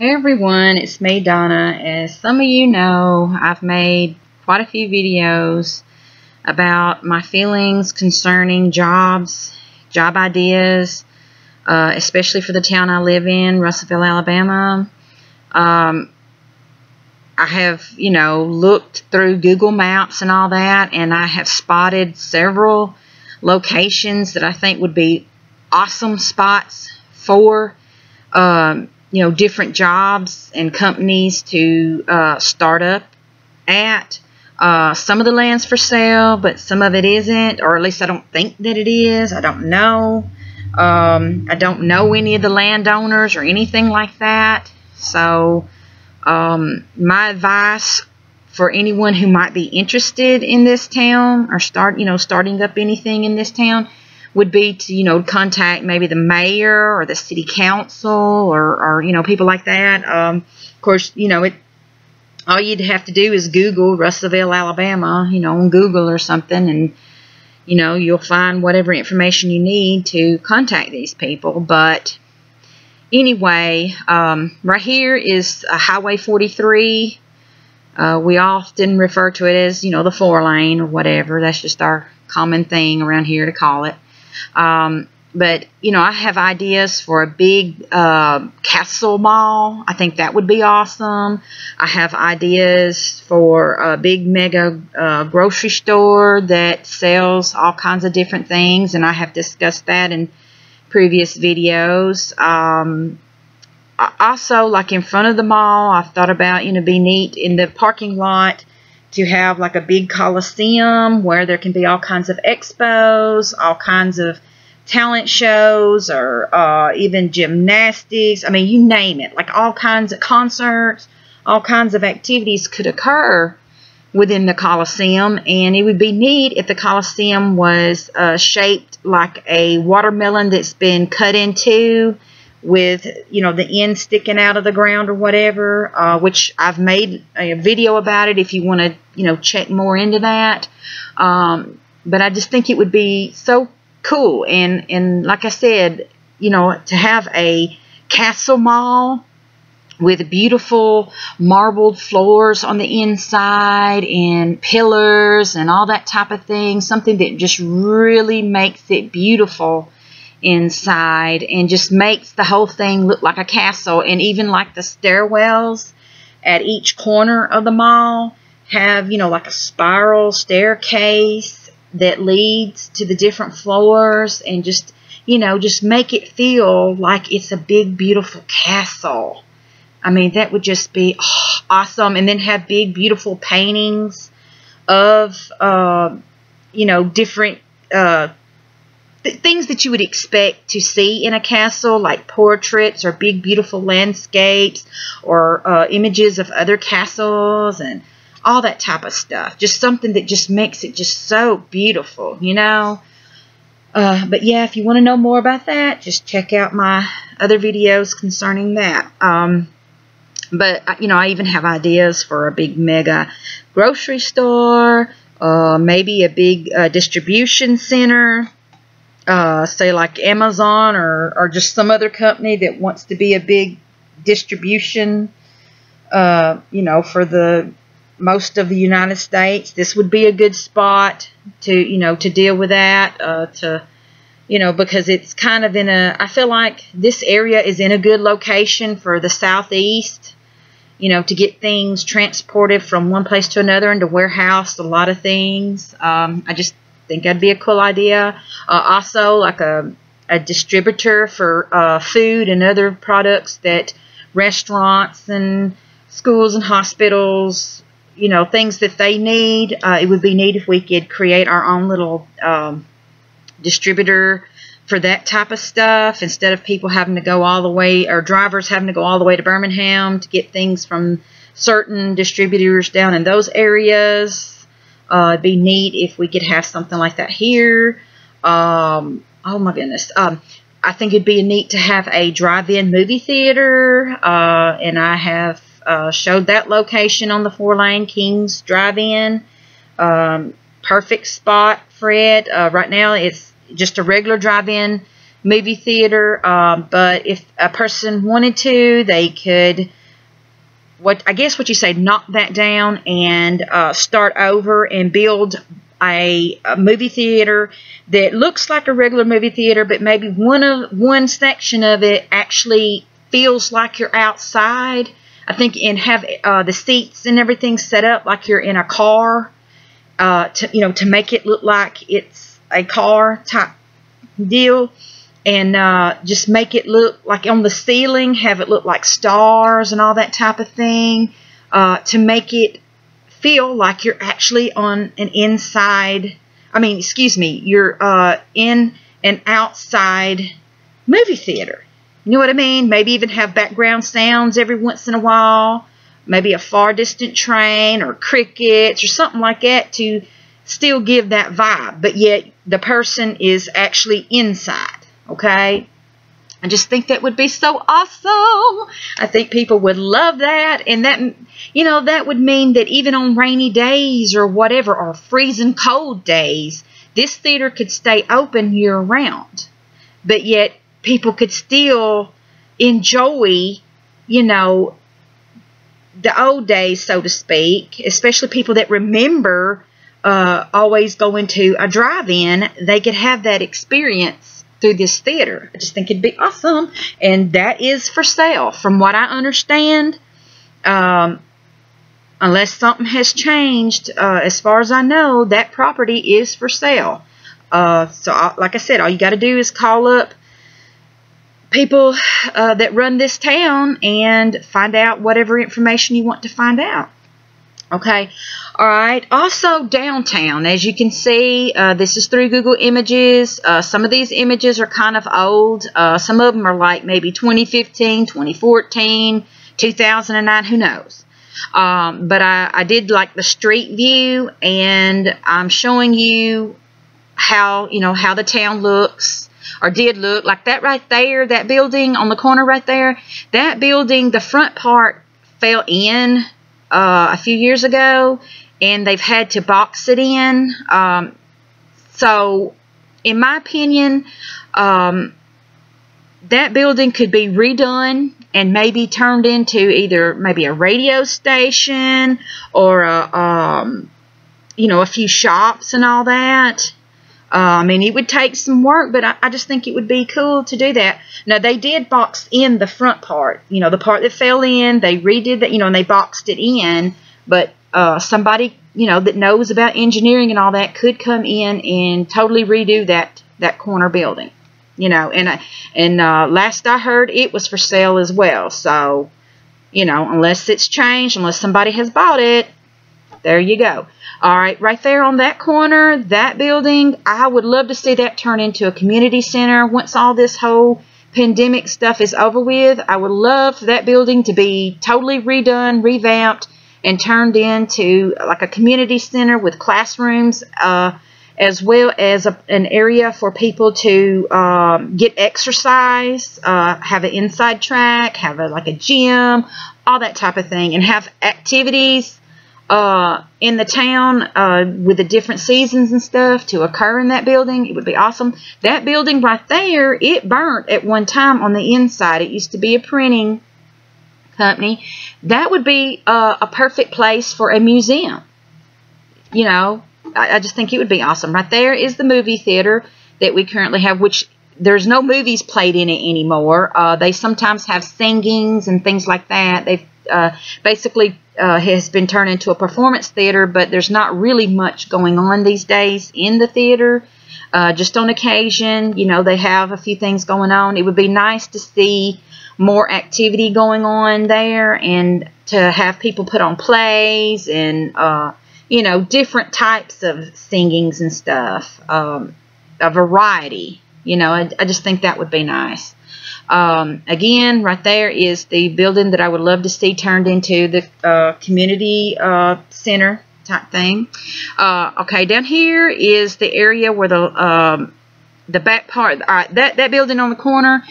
Hey everyone, it's me, Donna. As some of you know, I've made quite a few videos about my feelings concerning jobs, job ideas, especially for the town I live in, Russellville, Alabama. I have, looked through Google Maps and all that, and I have spotted several locations that I think would be awesome spots for different jobs and companies to start up at. Some of the land's for sale, but some of it isn't, or at least I don't think that it is. I don't know. I don't know any of the landowners or anything like that. So my advice for anyone who might be interested in this town or starting up anything in this town would be to, contact maybe the mayor or the city council or people like that. Of course, all you'd have to do is Google Russellville, Alabama, on Google or something, and, you'll find whatever information you need to contact these people. But anyway, right here is Highway 43. We often refer to it as, the 4-lane or whatever. That's just our common thing around here to call it. But, I have ideas for a big castle mall. I think that would be awesome. I have ideas for a big mega grocery store that sells all kinds of different things, and I have discussed that in previous videos. Also, like in front of the mall, I've thought about, be neat in the parking lot to have like a big coliseum where there can be all kinds of expos, all kinds of talent shows, or even gymnastics. I mean, you name it. Like all kinds of concerts, all kinds of activities could occur within the coliseum. And it would be neat if the coliseum was shaped like a watermelon that's been cut in two, with the end sticking out of the ground or whatever, which I've made a video about it if you want to check more into that. But I just think it would be so cool, and like I said, to have a castle mall with beautiful marbled floors on the inside and pillars and all that type of thing, something that just really makes it beautiful inside and just makes the whole thing look like a castle. And even like the stairwells at each corner of the mall have like a spiral staircase that leads to the different floors, and just make it feel like it's a big beautiful castle. I mean, that would just be awesome. And then have big beautiful paintings of different things that you would expect to see in a castle, like portraits or big beautiful landscapes or images of other castles and all that type of stuff. Just something that just makes it just so beautiful, But yeah, if you want to know more about that, just check out my other videos concerning that. But I even have ideas for a big mega grocery store, maybe a big distribution center. Say like Amazon or just some other company that wants to be a big distribution, for the most of the United States. This would be a good spot to, to deal with that, because it's kind of I feel like this area is in a good location for the Southeast, to get things transported from one place to another and to warehouse a lot of things. I just think that'd be a cool idea. Also, like a distributor for food and other products that restaurants and schools and hospitals, things that they need. It would be neat if we could create our own little distributor for that type of stuff, instead of people having to go all the way, or drivers having to go all the way to Birmingham to get things from certain distributors down in those areas. It'd be neat if we could have something like that here. Oh my goodness. I think it'd be neat to have a drive-in movie theater, and I have showed that location on the 4-lane Kings Drive-In. Perfect spot for it. Right now it's just a regular drive-in movie theater. But if a person wanted to, they could, I guess what you say, knock that down and start over and build a movie theater that looks like a regular movie theater, but maybe one section of it actually feels like you're outside. I think, and have the seats and everything set up like you're in a car, to make it look like it's a car type deal, and just make it look like on the ceiling, have it look like stars and all that type of thing, to make it feel like you're actually on an inside, you're in an outside movie theater. You know what I mean? Maybe even have background sounds every once in a while, maybe a far distant train or crickets or something like that to still give that vibe, but yet the person is actually inside. Okay, I just think that would be so awesome. I think people would love that, and that would mean that even on rainy days or whatever, or freezing cold days, this theater could stay open year round, but yet people could still enjoy, the old days, so to speak, especially people that remember always going to a drive-in. They could have that experience through this theater. I just think it'd be awesome, and that is for sale from what I understand, unless something has changed. As far as I know, that property is for sale. Like I said, all you got to do is call up people that run this town and find out whatever information you want to find out. Okay, all right. Also, downtown, as you can see, this is through Google Images. Some of these images are kind of old. Some of them are like maybe 2015, 2014, 2009, who knows. But I did like the street view, and I'm showing you how the town looks, or did look. Like that right there, that building on the corner right there, that building, the front part fell in a few years ago, and they've had to box it in. So in my opinion, that building could be redone and maybe turned into either maybe a radio station or a few shops and all that. It would take some work, but I just think it would be cool to do that. Now, they did box in the front part, the part that fell in. They redid that, and they boxed it in. But somebody, that knows about engineering and all that could come in and totally redo that corner building, And last I heard, it was for sale as well. So, unless it's changed, unless somebody has bought it, there you go. All right, right there on that corner, that building, I would love to see that turn into a community center. Once all this whole pandemic stuff is over with, I would love for that building to be totally redone, revamped, and turned into like a community center with classrooms, as well as an area for people to get exercise, have an inside track, have like a gym, all that type of thing, and have activities in the town with the different seasons and stuff to occur in that building. It would be awesome. That building right there, it burnt at one time on the inside. It used to be a printing company. That would be a perfect place for a museum. I just think it would be awesome. Right there is the movie theater that we currently have, which there's no movies played in it anymore. They sometimes have singings and things like that. They've basically has been turned into a performance theater, but there's not really much going on these days in the theater. Just on occasion, they have a few things going on. It would be nice to see more activity going on there, and to have people put on plays and different types of singings and stuff, a variety. I just think that would be nice. Again, right there is the building that I would love to see turned into the community center type thing. Okay, down here is the area where the back part. All right, that building on the corner.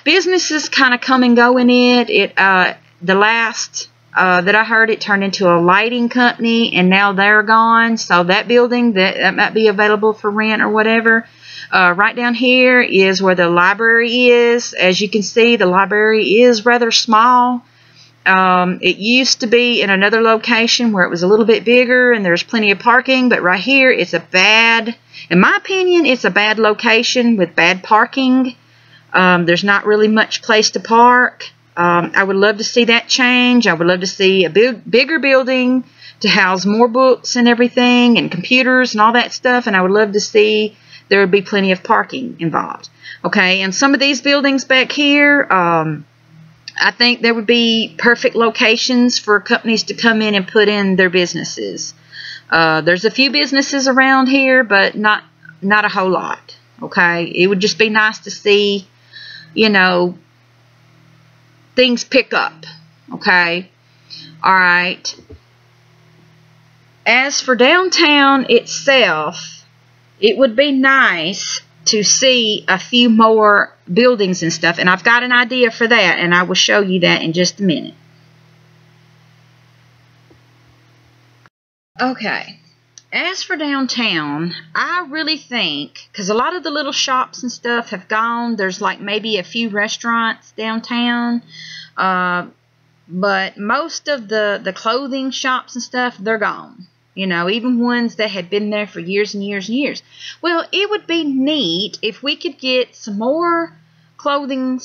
Businesses kind of come and go in it. The last that I heard, it turned into a lighting company, and now they're gone. So that building that might be available for rent or whatever. Right down here is where the library is. As you can see, the library is rather small. It used to be in another location where it was a little bit bigger and there's plenty of parking, but right here it's a bad, in my opinion, it's a bad location with bad parking. There's not really much place to park. I would love to see that change. I would love to see a bigger building to house more books and everything and computers and all that stuff, and I would love to see there would be plenty of parking involved. Okay, and some of these buildings back here, I think there would be perfect locations for companies to come in and put in their businesses. There's a few businesses around here, but not a whole lot. Okay, it would just be nice to see, you know, things pick up. Okay, all right. As for downtown itself, it would be nice to see a few more buildings and stuff, and I've got an idea for that, and I will show you that in just a minute. Okay, as for downtown, I really think, because a lot of the little shops and stuff have gone, there's like maybe a few restaurants downtown, but most of the clothing shops and stuff, they're gone. You know, even ones that had been there for years and years and years. Well, it would be neat if we could get some more clothing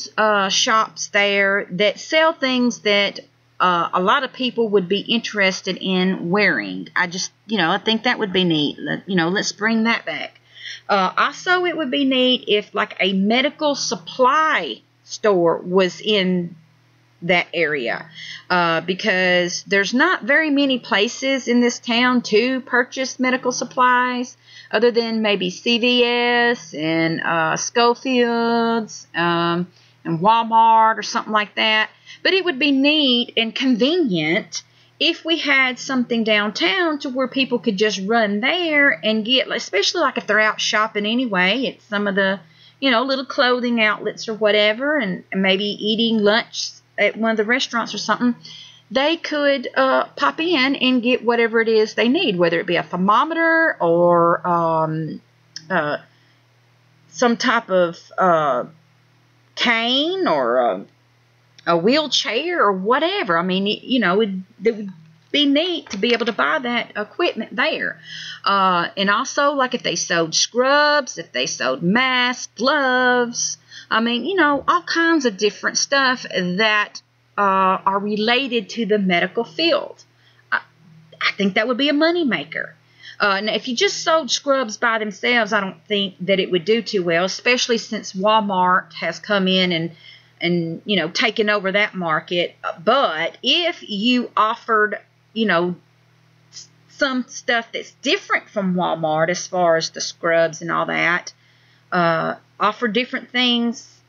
shops there that sell things that a lot of people would be interested in wearing. I just, you know, I think that would be neat. You know, let's bring that back. Also, it would be neat if like a medical supply store was in that area, because there's not very many places in this town to purchase medical supplies other than maybe CVS and Schofield's and Walmart or something like that. But it would be neat and convenient if we had something downtown to where people could just run there and get, especially like if they're out shopping anyway, at some of the, you know, little clothing outlets or whatever, and maybe eating lunch at one of the restaurants or something, they could pop in and get whatever it is they need, whether it be a thermometer or some type of cane or a wheelchair or whatever. I mean, you know, it would be neat to be able to buy that equipment there. And also, like if they sold scrubs, if they sold masks, gloves, I mean, you know, all kinds of different stuff that are related to the medical field. I think that would be a moneymaker. Now, if you just sold scrubs by themselves, I don't think that it would do too well, especially since Walmart has come in and you know, taken over that market. But if you offered, you know, some stuff that's different from Walmart as far as the scrubs and all that, offer different things,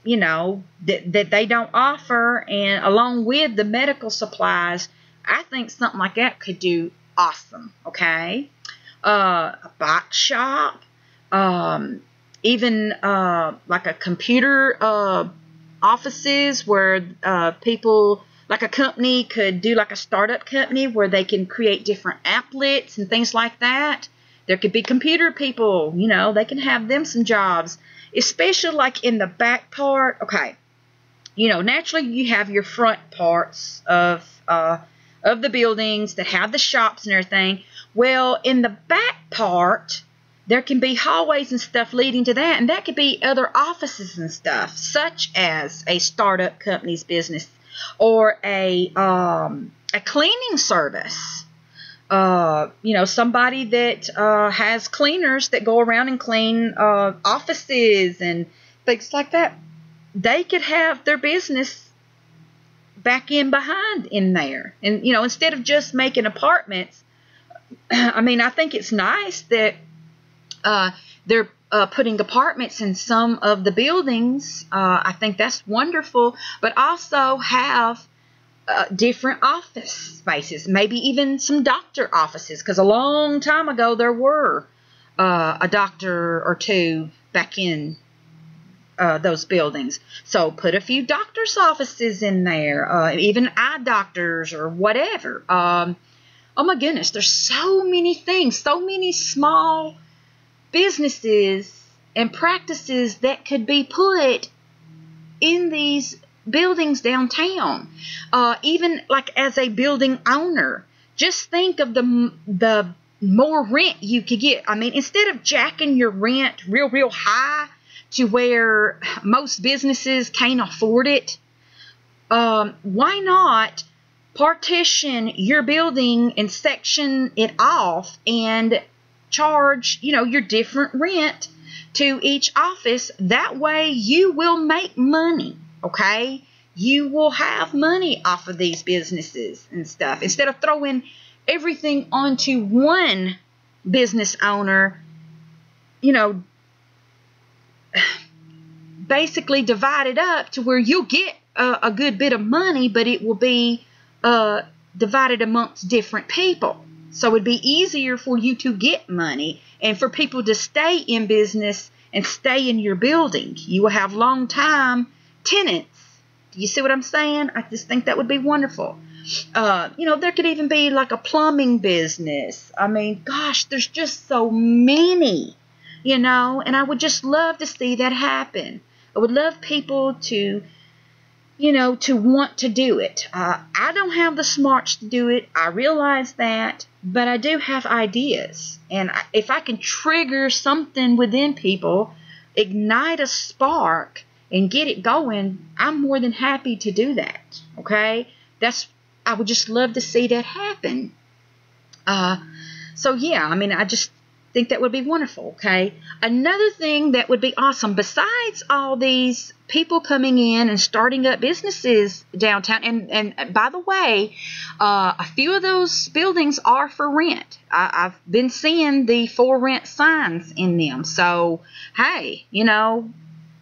you know, that they don't offer, and along with the medical supplies, I think something like that could do awesome. Okay, a box shop, even like a computer offices where people, like a company could do like a startup company where they can create different applets and things like that. There could be computer people, you know, they can have them some jobs, especially like in the back part. Okay, you know, naturally you have your front parts of the buildings that have the shops and everything. Well, in the back part, there can be hallways and stuff leading to that, and that could be other offices and stuff, such as a startup company's business or a cleaning service. You know, somebody that has cleaners that go around and clean offices and things like that. They could have their business back in behind in there. And, you know, instead of just making apartments, I mean, I think it's nice that they're putting apartments in some of the buildings. I think that's wonderful. But also have different office spaces, maybe even some doctor offices, because a long time ago there were a doctor or two back in those buildings. So put a few doctor's offices in there, even eye doctors or whatever. Oh my goodness, there's so many things, so many small businesses and practices that could be put in these buildings downtown. Even like as a building owner, just think of the more rent you could get. I mean, instead of jacking your rent real high to where most businesses can't afford it, why not partition your building and section it off and charge, your different rent to each office? That way you will make money, okay? You will have money off of these businesses and stuff. Instead of throwing everything onto one business owner, basically divide it up to where you'll get a good bit of money, but it will be divided amongst different people. So it'd be easier for you to get money and for people to stay in business and stay in your building. You will have long-time tenants. Do you see what I'm saying? I just think that would be wonderful. There could even be like a plumbing business. I mean, gosh, there's just so many, and I would just love to see that happen. I would love people to want to do it. I don't have the smarts to do it. I realize that, but I do have ideas. And if I can trigger something within people, ignite a spark, and get it going, I'm more than happy to do that. Okay? I would just love to see that happen. So yeah, I mean, I just think that would be wonderful. Okay? Another thing that would be awesome, besides all these people coming in and starting up businesses downtown, and by the way, a few of those buildings are for rent. I've been seeing the for rent signs in them. So, hey,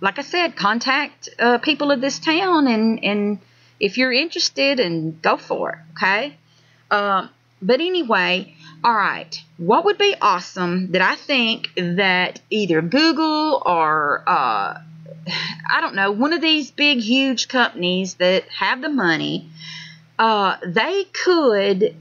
like I said, contact people of this town, and if you're interested, and go for it, okay? But anyway, all right, what would be awesome that I think that either Google or, I don't know, one of these big, huge companies that have the money, they could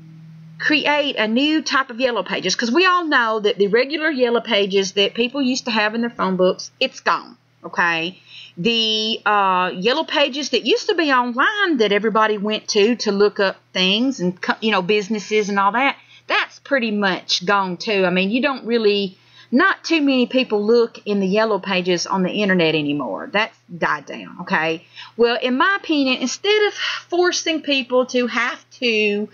create a new type of Yellow Pages, because we all know that the regular Yellow Pages that people used to have in their phone books, it's gone. Okay, the Yellow Pages that used to be online that everybody went to look up things and, businesses and all that, that's pretty much gone too. I mean, not too many people look in the Yellow Pages on the internet anymore. That's died down, okay? Well, in my opinion, instead of forcing people to have to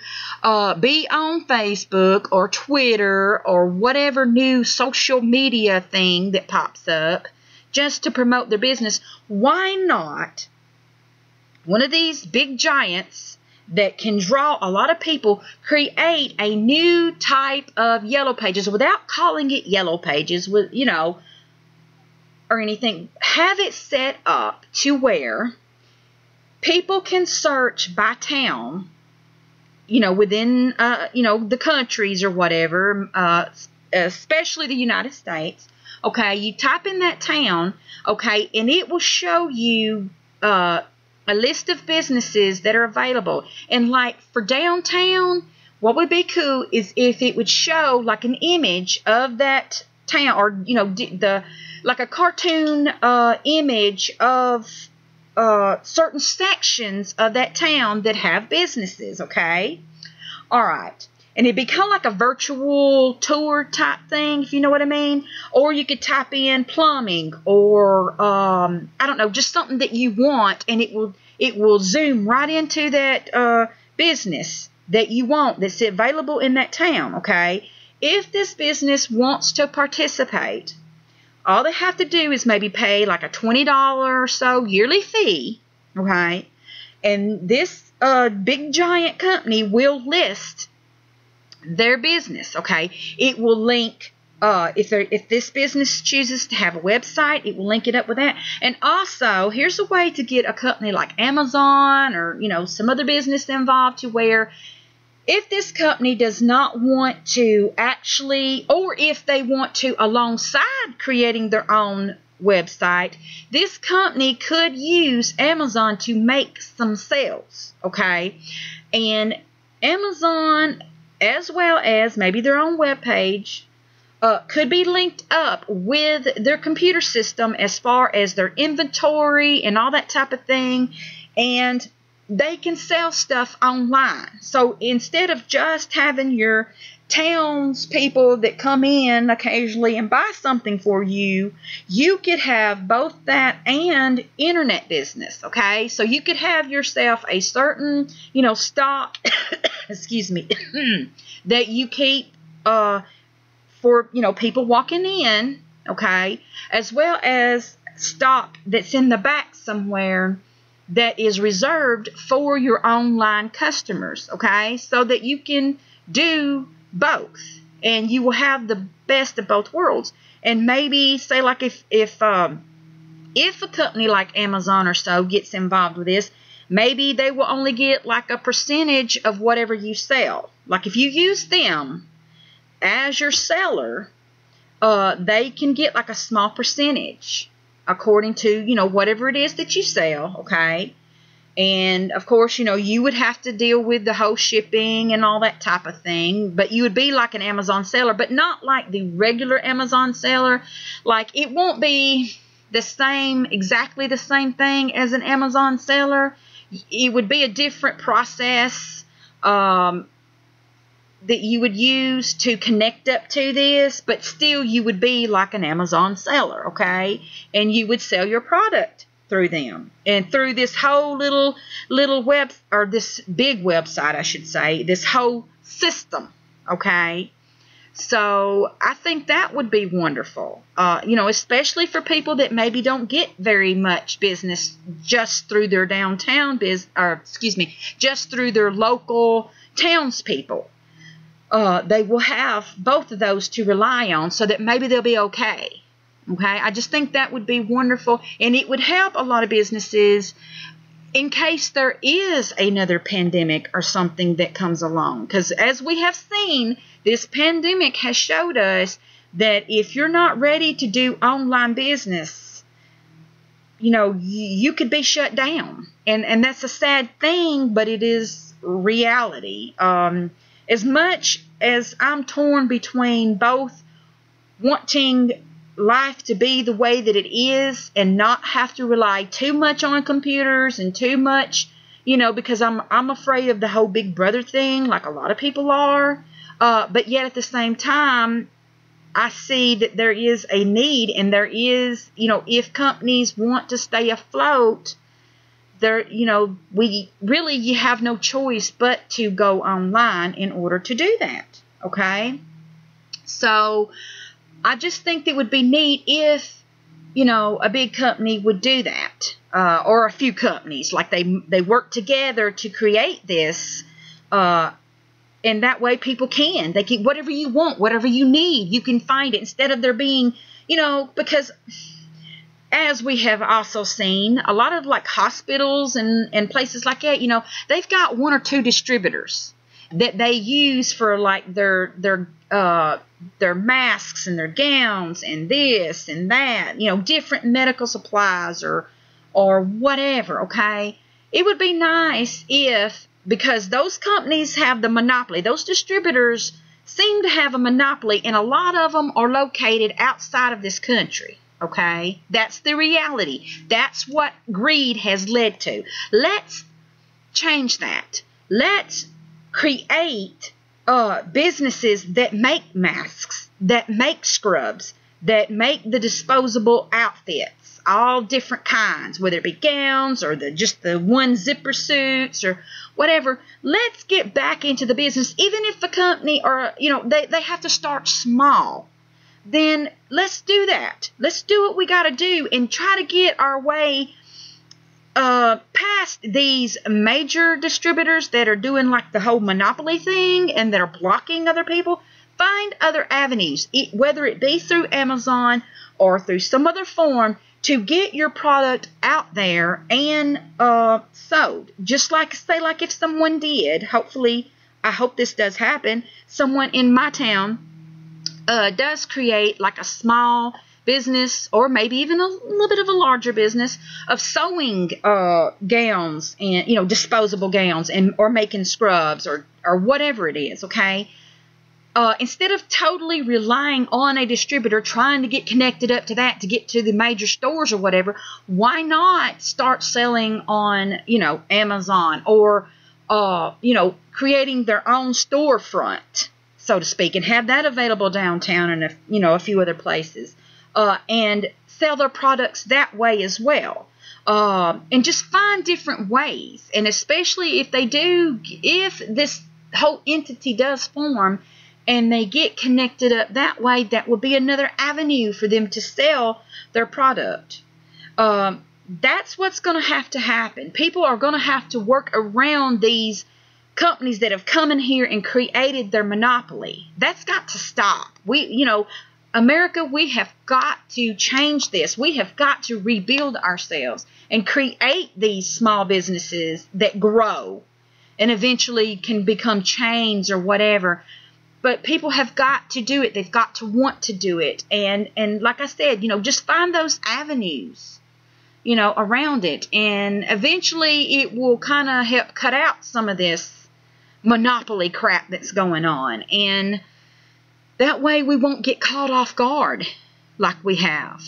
be on Facebook or Twitter or whatever new social media thing that pops up, just to promote their business, why not one of these big giants that can draw a lot of people create a new type of Yellow Pages without calling it Yellow Pages, with or anything? Have it set up to where people can search by town, within the countries or whatever, especially the United States. Okay, you type in that town, okay, and it will show you a list of businesses that are available. And like for downtown, what would be cool is if it would show like an image of that town, or like a cartoon image of certain sections of that town that have businesses. Okay, all right. And it'd be kind of like a virtual tour type thing, if you know what I mean. Or you could type in plumbing or, I don't know, just something that you want. And it will zoom right into that business that you want that's available in that town, okay? If this business wants to participate, all they have to do is maybe pay like a $20 or so yearly fee, okay? And this big giant company will list their business, okay? It will link, if this business chooses to have a website, it will link it up with that. And also, here's a way to get a company like Amazon or, some other business involved, to where if this company does not want to actually, or if they want to alongside creating their own website, this company could use Amazon to make some sales, okay? And Amazon, as well as maybe their own webpage, could be linked up with their computer system as far as their inventory and all that type of thing, and they can sell stuff online. So instead of just having your townspeople that come in occasionally and buy something for you, you could have both that and internet business, okay? So you could have yourself a certain, stock, excuse me, that you keep for, people walking in, okay, as well as stock that's in the back somewhere that is reserved for your online customers, okay, so that you can do both and you will have the best of both worlds. And maybe say like if a company like Amazon or so gets involved with this, maybe they will only get like a percentage of whatever you sell. Like if you use them as your seller, they can get like a small percentage according to, whatever it is that you sell, okay? And, of course, you would have to deal with the whole shipping and all that type of thing. But you would be like an Amazon seller, but not like the regular Amazon seller. Like, it won't be exactly the same thing as an Amazon seller. It would be a different process that you would use to connect up to this. But still, you would be like an Amazon seller, okay? And you would sell your product through them and through this whole little web, or this big website, I should say, this whole system, okay? So I think that would be wonderful, especially for people that maybe don't get very much business just through their downtown just through their local townspeople. They will have both of those to rely on, so that maybe they'll be okay. Okay, I just think that would be wonderful, and it would help a lot of businesses in case there is another pandemic or something that comes along. Because as we have seen, this pandemic has showed us that if you're not ready to do online business, you could be shut down. And that's a sad thing, but it is reality. As much as I'm torn between both wanting life to be the way that it is and not have to rely too much on computers and too much, because I'm afraid of the whole Big Brother thing, like a lot of people are. But yet at the same time, I see that there is a need, and there is, if companies want to stay afloat, you have no choice but to go online in order to do that. Okay. So I just think it would be neat if, a big company would do that, or a few companies, like they work together to create this, and that way people they can, whatever you want, whatever you need, you can find it, instead of there being, because as we have also seen, a lot of like hospitals and places like that, they've got one or two distributors that they use for like their masks and their gowns and this and that, different medical supplies or whatever, okay? It would be nice because those companies have the monopoly. Those distributors seem to have a monopoly, and a lot of them are located outside of this country, okay? That's the reality. That's what greed has led to. Let's change that. Let's create businesses that make masks, that make scrubs, that make the disposable outfits, all different kinds, whether it be gowns or just the one zipper suits or whatever. Let's get back into the business, even if the company or they have to start small. Then let's do that. Let's do what we got to do and try to get our way past these major distributors that are doing like the whole monopoly thing and that are blocking other people. Find other avenues, whether it be through Amazon or through some other form, to get your product out there and sold. Just like, say, like if someone did, hopefully, I hope this does happen, someone in my town does create like a small business, or maybe even a little bit of a larger business, of sewing gowns and disposable gowns, and or making scrubs or whatever it is, okay? instead of totally relying on a distributor, trying to get connected up to that to get to the major stores or whatever, why not start selling on, Amazon, or, creating their own storefront, so to speak, and have that available downtown and, a few other places, and sell their products that way as well. And just find different ways. And especially if this whole entity does form, and they get connected up that way, that will be another avenue for them to sell their product. That's what's going to happen. People are going to have to work around these companies that have come in here and created their monopoly. That's got to stop. America, we have got to change this. We have got to rebuild ourselves and create these small businesses that grow and eventually can become chains or whatever. But people have got to do it. They've got to want to do it. And like I said, just find those avenues, around it. And eventually it will kind of help cut out some of this monopoly crap that's going on. And that way we won't get caught off guard like we have.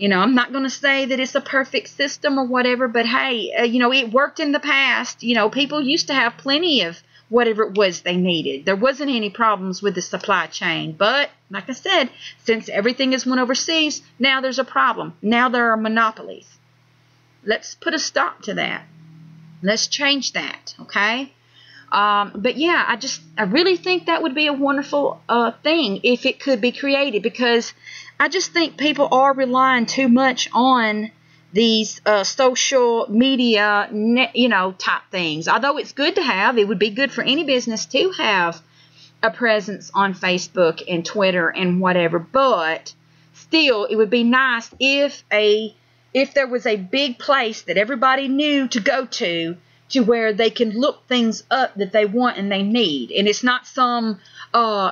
I'm not going to say that it's a perfect system or whatever, but hey, it worked in the past. People used to have plenty of whatever it was they needed. There wasn't any problems with the supply chain. But, like I said, since everything is went overseas, now there's a problem. Now there are monopolies. Let's put a stop to that. Let's change that, okay? But yeah, I really think that would be a wonderful thing if it could be created, because I just think people are relying too much on these social media, type things. Although it's good to have, it would be good for any business to have a presence on Facebook and Twitter and whatever. But still, it would be nice if there was a big place that everybody knew to go to where they can look things up that they want and they need. And it's not some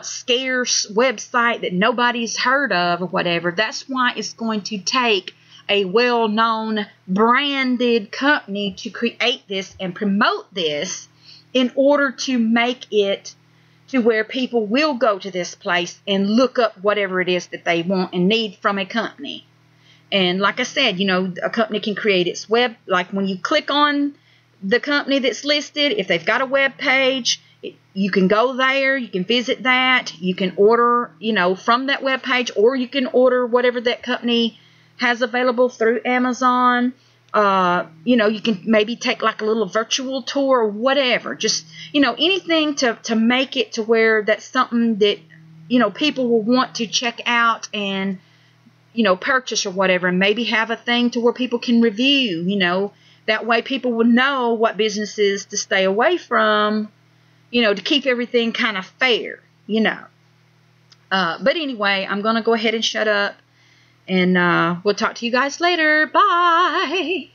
scarce website that nobody's heard of or whatever. That's why it's going to take a well-known branded company to create this and promote this in order to make it to where people will go to this place and look up whatever it is that they want and need from a company. And like I said, a company can create its web, like when you click on the company that's listed, if they've got a web page, you can go there, you can visit that, you can order, from that web page, or you can order whatever that company has available through Amazon. You can maybe take like a little virtual tour or whatever. Just, anything to make it to where that's something that, people will want to check out and, purchase or whatever, and maybe have a thing to where people can review, that way people will know what businesses to stay away from, to keep everything kind of fair, But anyway, I'm going to go ahead and shut up. And we'll talk to you guys later. Bye.